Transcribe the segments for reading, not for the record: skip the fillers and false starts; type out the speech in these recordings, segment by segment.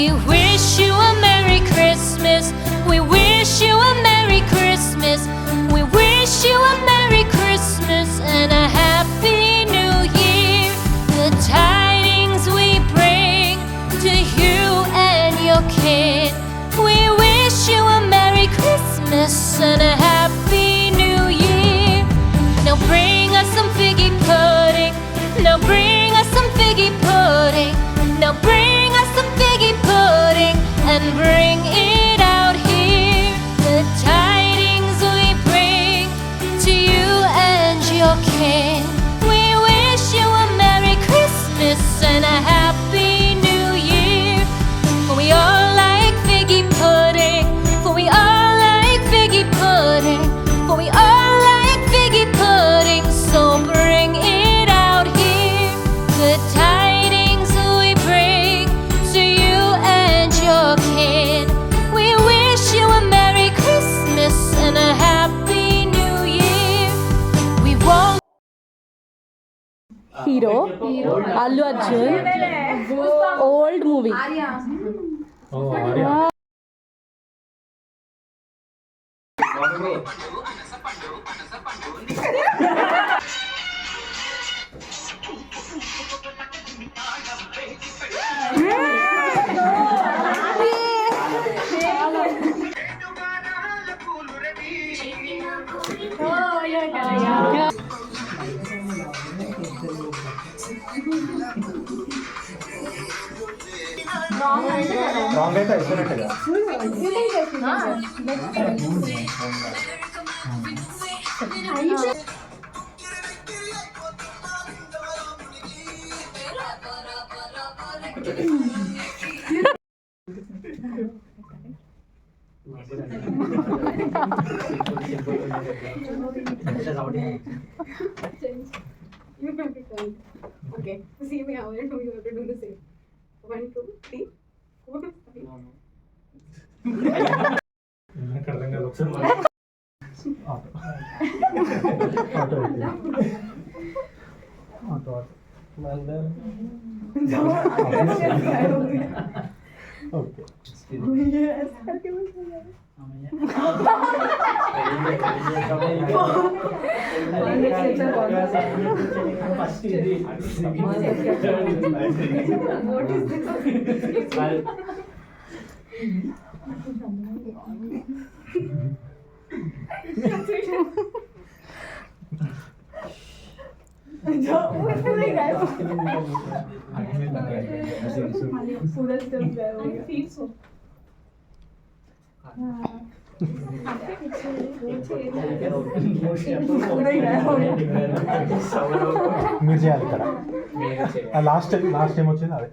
We wish you a Merry Christmas. We wish you a Merry Christmas. We wish you a Merry Christmas and a Happy New Year. The tidings we bring to you and your kid. We wish you a Merry Christmas and a Happy New Year. Now bring us some figgy pudding. Now bring us some figgy pudding. Now bring us some figgy pudding and bring it out here. The tidings we bring to you and your kin. We wish you a Merry Christmas and a Happy New Year. For we all like figgy pudding. For we all like figgy pudding. For we all like figgy pudding. So bring it out here. The tidings we bring to you and your kid. We wish you a Merry Christmas and a Happy New Year. We won't. Hero, Allu Arjun, old movie. Oh, Arya. Wrong అయితే అయిపోయినట్టుగా Okay, see me how I know you have to do the same. 1, 2, 3, 4, 5. నాకు అర్థం కాదు ఒకసారి auto auto auto okay first ఇది पूरा step गया हो गया फील सो మీరు చేయాలి ఇక్కడ లాస్ట్ టైం వచ్చింది అదే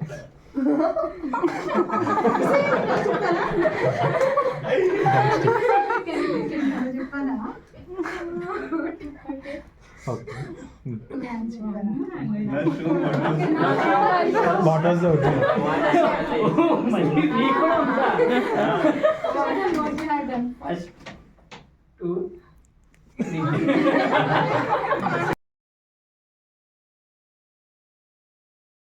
okay what was the Two, three.